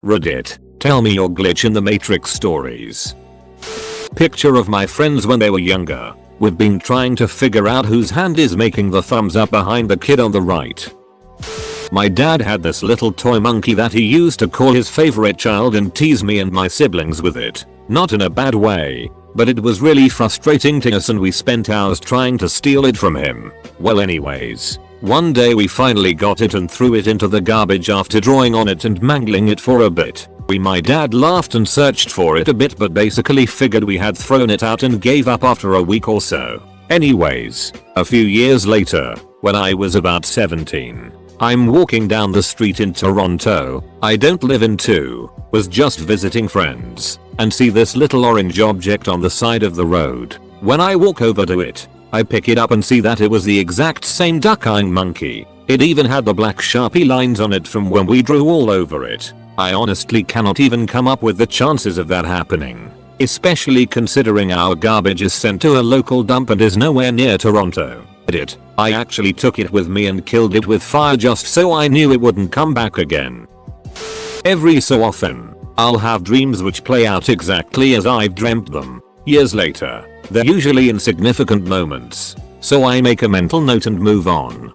Reddit, tell me your glitch in the Matrix stories. Picture of my friends when they were younger. We've been trying to figure out whose hand is making the thumbs up behind the kid on the right. My dad had this little toy monkey that he used to call his favorite child and tease me and my siblings with it. Not in a bad way, but it was really frustrating to us and we spent hours trying to steal it from him. Well anyways, one day we finally got it and threw it into the garbage after drawing on it and mangling it for a bit. My dad laughed and searched for it a bit but basically figured we had thrown it out and gave up after a week or so. Anyways, a few years later, when I was about 17, I'm walking down the street in Toronto. I don't live in was just visiting friends, and see this little orange object on the side of the road. When I walk over to it, I pick it up and see that it was the exact same duck-eyeing monkey. It even had the black Sharpie lines on it from when we drew all over it. I honestly cannot even come up with the chances of that happening, especially considering our garbage is sent to a local dump and is nowhere near Toronto. I actually took it with me and killed it with fire just so I knew it wouldn't come back again. Every so often, I'll have dreams which play out exactly as I've dreamt them. Years later, they're usually insignificant moments, so I make a mental note and move on.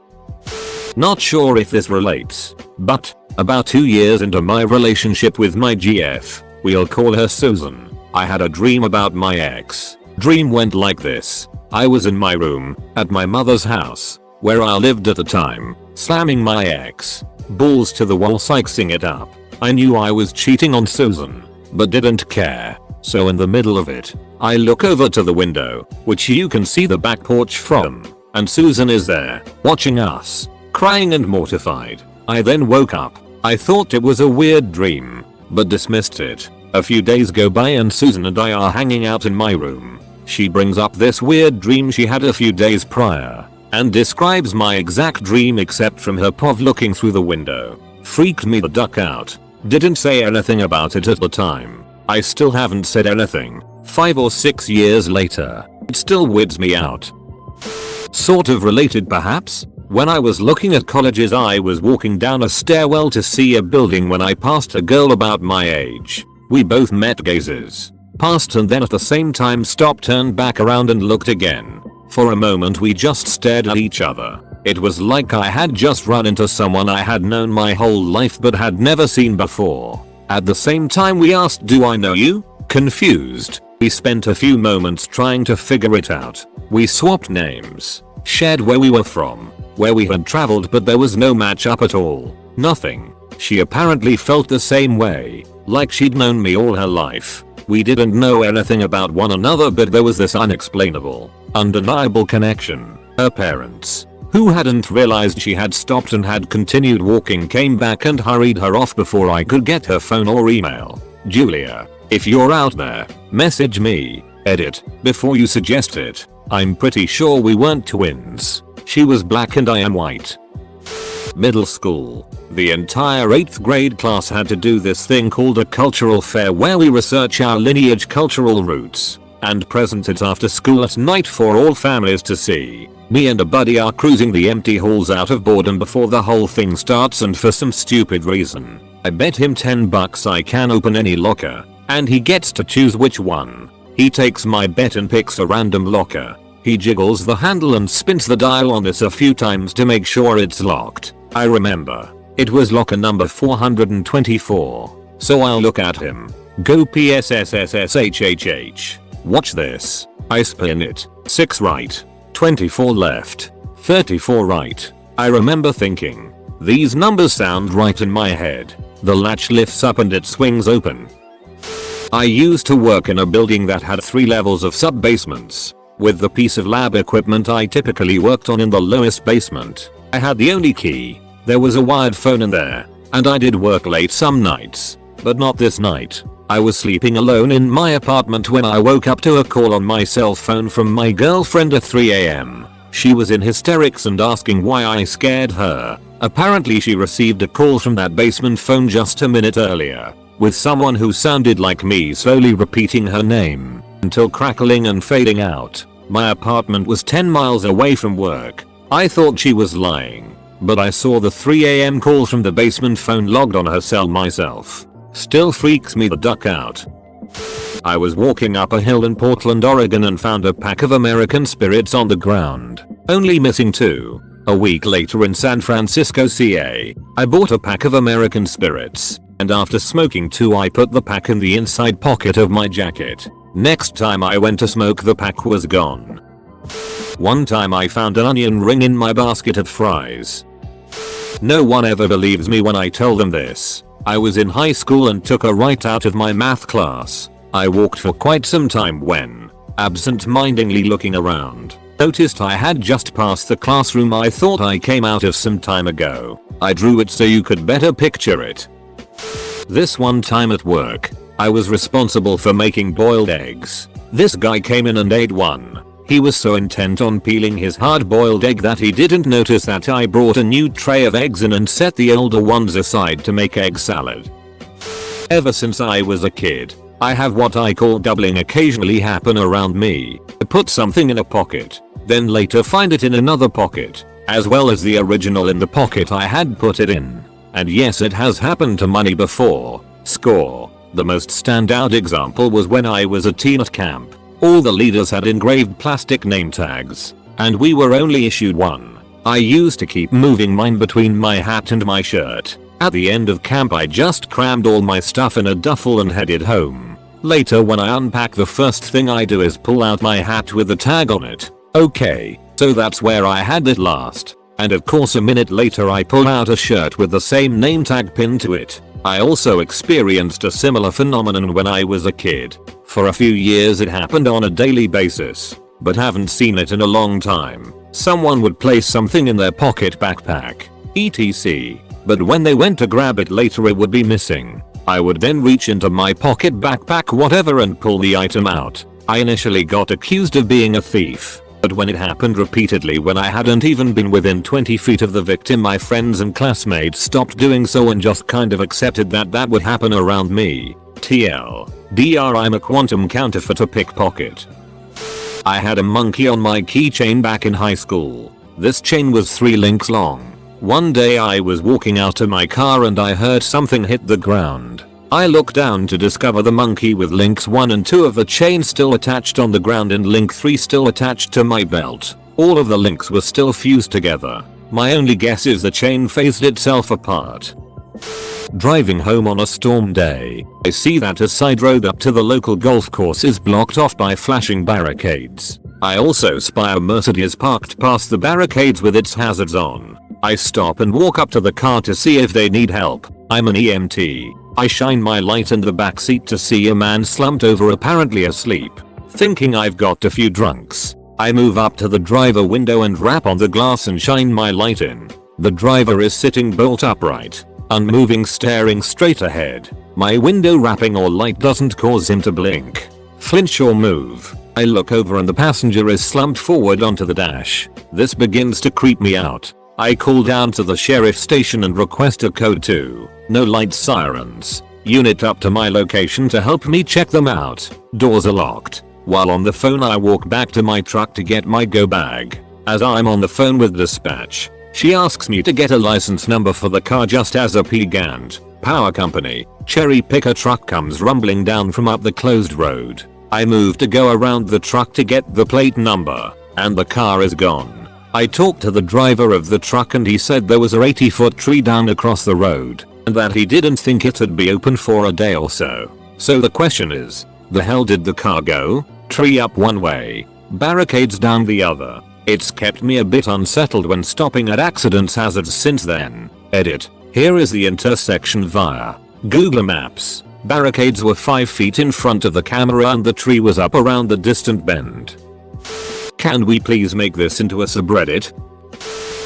Not sure if this relates, but about 2 years into my relationship with my GF, we'll call her Susan, I had a dream about my ex. Dream went like this. I was in my room, at my mother's house, where I lived at the time, slamming my ex, balls to the wall psyching it up. I knew I was cheating on Susan, but didn't care. So in the middle of it, I look over to the window, which you can see the back porch from, and Susan is there, watching us, crying and mortified. I then woke up. I thought it was a weird dream, but dismissed it. A few days go by and Susan and I are hanging out in my room. She brings up this weird dream she had a few days prior, and describes my exact dream except from her POV looking through the window. Freaked me the duck out. Didn't say anything about it at the time. I still haven't said anything. 5 or 6 years later, it still weirds me out. Sort of related perhaps? When I was looking at colleges I was walking down a stairwell to see a building when I passed a girl about my age. We both met gazes. Passed and then at the same time stopped, turned back around and looked again. For a moment we just stared at each other. It was like I had just run into someone I had known my whole life but had never seen before. At the same time we asked, "Do I know you?" Confused. We spent a few moments trying to figure it out. We swapped names, shared where we were from, where we had traveled, but there was no match up at all. Nothing. She apparently felt the same way, like she'd known me all her life. We didn't know anything about one another but there was this unexplainable, undeniable connection. Her parents, who hadn't realized she had stopped and had continued walking, came back and hurried her off before I could get her phone or email. Julia, if you're out there, message me. Edit, before you suggest it. I'm pretty sure we weren't twins. She was black and I am white. Middle school. The entire 8th grade class had to do this thing called a cultural fair where we research our lineage, cultural roots, and present it after school at night for all families to see. Me and a buddy are cruising the empty halls out of boredom before the whole thing starts, and for some stupid reason, I bet him $10 I can open any locker, and he gets to choose which one. He takes my bet and picks a random locker. He jiggles the handle and spins the dial on this a few times to make sure it's locked. I remember. It was locker number 424. So I'll look at him. Go PSSSSHHH. Watch this. I spin it. 6 right. 24 left. 34 right. I remember thinking, these numbers sound right in my head. The latch lifts up and it swings open. I used to work in a building that had 3 levels of sub-basements. With the piece of lab equipment I typically worked on in the lowest basement, I had the only key. There was a wired phone in there, and I did work late some nights, but not this night. I was sleeping alone in my apartment when I woke up to a call on my cell phone from my girlfriend at 3 AM. She was in hysterics and asking why I scared her. Apparently she received a call from that basement phone just a minute earlier, with someone who sounded like me slowly repeating her name, until crackling and fading out. My apartment was 10 miles away from work. I thought she was lying, but I saw the 3 AM call from the basement phone logged on her cell myself. Still freaks me the duck out. I was walking up a hill in Portland, Oregon and found a pack of American spirits on the ground, only missing 2. A week later in San Francisco, CA, I bought a pack of American spirits, and after smoking 2 I put the pack in the inside pocket of my jacket. Next time I went to smoke, the pack was gone. One time I found an onion ring in my basket of fries. No one ever believes me when I tell them this. I was in high school and took a right out of my math class. I walked for quite some time when, absent-mindedly looking around, noticed I had just passed the classroom I thought I came out of some time ago. I drew it so you could better picture it. This one time at work, I was responsible for making boiled eggs. This guy came in and ate one. He was so intent on peeling his hard-boiled egg that he didn't notice that I brought a new tray of eggs in and set the older ones aside to make egg salad. Ever since I was a kid, I have what I call doubling occasionally happen around me. I put something in a pocket, then later find it in another pocket, as well as the original in the pocket I had put it in. And yes, it has happened to money before. Score. The most standout example was when I was a teen at camp. All the leaders had engraved plastic name tags, and we were only issued one. I used to keep moving mine between my hat and my shirt. At the end of camp I just crammed all my stuff in a duffel and headed home. Later when I unpack, the first thing I do is pull out my hat with the tag on it. Okay, so that's where I had it last. And of course a minute later I pull out a shirt with the same name tag pinned to it. I also experienced a similar phenomenon when I was a kid. For a few years it happened on a daily basis, but haven't seen it in a long time. Someone would place something in their pocket, backpack, etc. But when they went to grab it later it would be missing. I would then reach into my pocket, backpack, whatever, and pull the item out. I initially got accused of being a thief, but when it happened repeatedly when I hadn't even been within 20 feet of the victim, my friends and classmates stopped doing so and just kind of accepted that that would happen around me. TLDR, I'm a quantum counterfeiter pickpocket. I had a monkey on my keychain back in high school. This chain was 3 links long. One day I was walking out to my car and I heard something hit the ground. I looked down to discover the monkey with links 1 and 2 of the chain still attached on the ground and link 3 still attached to my belt. All of the links were still fused together. My only guess is the chain phased itself apart. Driving home on a storm day, I see that a side road up to the local golf course is blocked off by flashing barricades. I also spy a Mercedes parked past the barricades with its hazards on. I stop and walk up to the car to see if they need help. I'm an EMT. I shine my light in the back seat to see a man slumped over, apparently asleep. Thinking I've got a few drunks, I move up to the driver window and rap on the glass and shine my light in. The driver is sitting bolt upright, unmoving, staring straight ahead. My window rapping or light doesn't cause him to blink, flinch or move. I look over and the passenger is slumped forward onto the dash. This begins to creep me out. I call down to the sheriff station and request a code 2. No lights, sirens. Unit up to my location to help me check them out. Doors are locked. While on the phone I walk back to my truck to get my go bag. As I'm on the phone with dispatch, she asks me to get a license number for the car just as a Gigant power company cherry picker truck comes rumbling down from up the closed road. I move to go around the truck to get the plate number, and the car is gone. I talked to the driver of the truck and he said there was a 80-foot tree down across the road and that he didn't think it'd be open for a day or so. So the question is, the hell did the car go? Tree up one way, barricades down the other. It's kept me a bit unsettled when stopping at accidents hazards since then. Edit. Here is the intersection via Google Maps. Barricades were 5 feet in front of the camera and the tree was up around the distant bend. Can we please make this into a subreddit?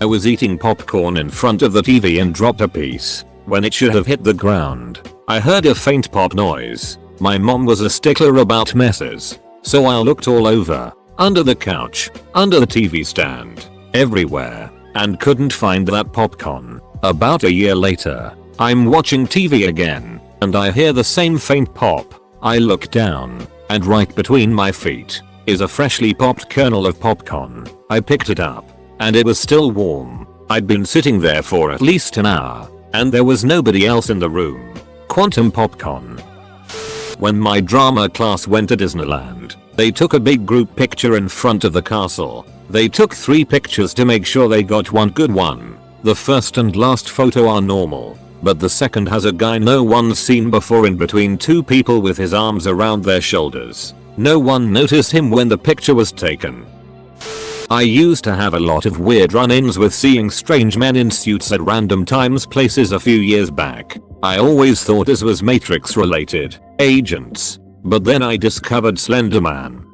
I was eating popcorn in front of the TV and dropped a piece when it should have hit the ground. I heard a faint pop noise. My mom was a stickler about messes, so I looked all over, under the couch, under the TV stand, everywhere, and couldn't find that popcorn. About a year later, I'm watching TV again, and I hear the same faint pop. I look down, and right between my feet is a freshly popped kernel of popcorn. I picked it up, and it was still warm. I'd been sitting there for at least an hour, and there was nobody else in the room. Quantum popcorn. When my drama class went to Disneyland, they took a big group picture in front of the castle. They took 3 pictures to make sure they got one good one. The first and last photo are normal, but the second has a guy no one's seen before in between 2 people with his arms around their shoulders. No one noticed him when the picture was taken. I used to have a lot of weird run-ins with seeing strange men in suits at random times places a few years back. I always thought this was Matrix related, agents, but then I discovered Slender Man.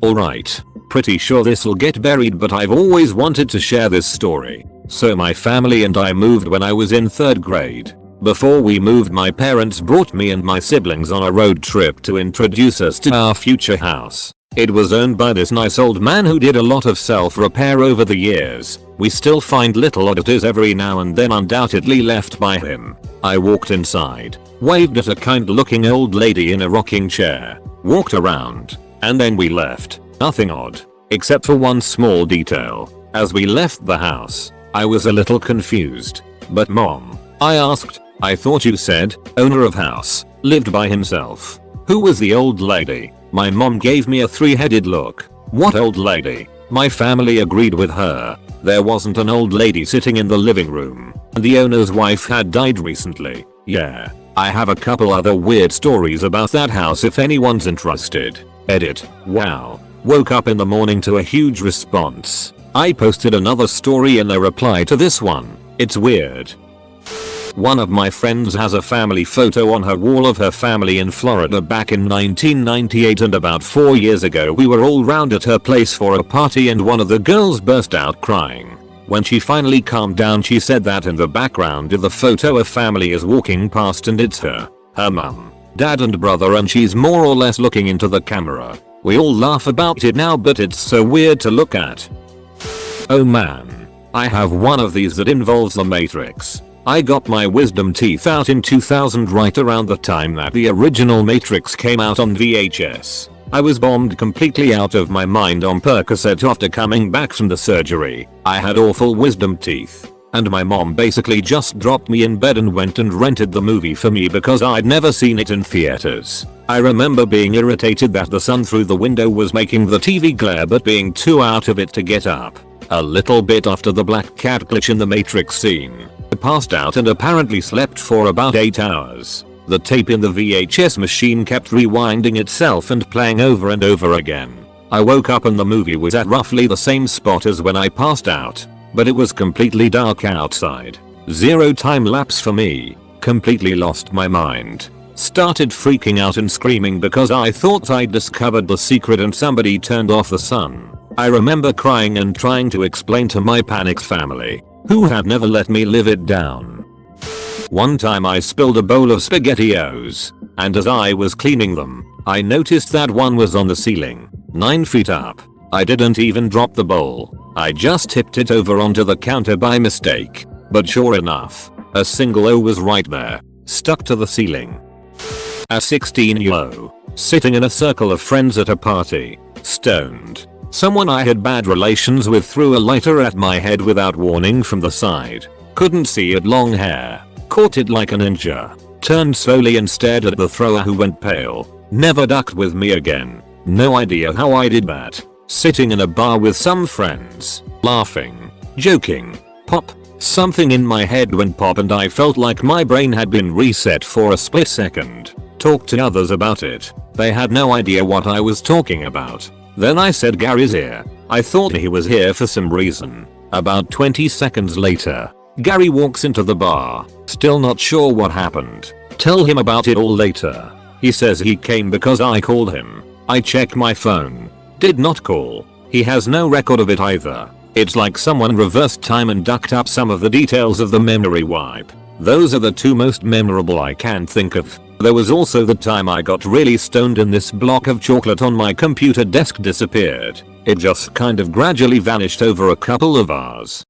Alright, pretty sure this'll get buried, but I've always wanted to share this story. So my family and I moved when I was in 3rd grade. Before we moved, my parents brought me and my siblings on a road trip to introduce us to our future house. It was owned by this nice old man who did a lot of self-repair over the years. We still find little oddities every now and then, undoubtedly left by him. I walked inside, waved at a kind-looking old lady in a rocking chair, walked around, and then we left. Nothing odd, except for one small detail. As we left the house, I was a little confused. "But Mom," I asked, "I thought you said owner of house lived by himself. Who was the old lady?" My mom gave me a 3-headed look. "What old lady?" My family agreed with her. There wasn't an old lady sitting in the living room, and the owner's wife had died recently. Yeah, I have a couple other weird stories about that house if anyone's interested. Edit. Wow. Woke up in the morning to a huge response. I posted another story in a reply to this one. It's weird. One of my friends has a family photo on her wall of her family in Florida back in 1998, and about 4 years ago we were all round at her place for a party and one of the girls burst out crying. When she finally calmed down, she said that in the background of the photo a family is walking past and it's her mum, dad and brother, and she's more or less looking into the camera. We all laugh about it now, but it's so weird to look at. Oh man, I have one of these that involves the Matrix. I got my wisdom teeth out in 2000, right around the time that the original Matrix came out on VHS. I was bombed completely out of my mind on Percocet after coming back from the surgery. I had awful wisdom teeth, and my mom basically just dropped me in bed and went and rented the movie for me because I'd never seen it in theaters. I remember being irritated that the sun through the window was making the TV glare, but being too out of it to get up. A little bit after the black cat glitch in the Matrix scene, I passed out and apparently slept for about 8 hours. The tape in the VHS machine kept rewinding itself and playing over and over again. I woke up and the movie was at roughly the same spot as when I passed out, but it was completely dark outside. 0 time lapse for me. Completely lost my mind. Started freaking out and screaming because I thought I'd discovered the secret and somebody turned off the sun. I remember crying and trying to explain to my panicked family, who had never let me live it down. One time I spilled a bowl of SpaghettiOs, and as I was cleaning them, I noticed that one was on the ceiling, 9 feet up. I didn't even drop the bowl. I just tipped it over onto the counter by mistake. But sure enough, a single O was right there, stuck to the ceiling. A 16-year-old, sitting in a circle of friends at a party, stoned. Someone I had bad relations with threw a lighter at my head without warning from the side. Couldn't see it, long hair. Caught it like a ninja. Turned slowly and stared at the thrower, who went pale. Never ducked with me again. No idea how I did that. Sitting in a bar with some friends. Laughing. Joking. Pop. Something in my head went pop and I felt like my brain had been reset for a split second. Talked to others about it. They had no idea what I was talking about. Then I said, "Gary's here." I thought he was here for some reason. About 20 seconds later, Gary walks into the bar. Still not sure what happened. Tell him about it all later. He says he came because I called him. I checked my phone. Did not call. He has no record of it either. It's like someone reversed time and ducked up some of the details of the memory wipe. Those are the 2 most memorable I can think of. There was also the time I got really stoned and this block of chocolate on my computer desk disappeared. It just kind of gradually vanished over a couple of hours.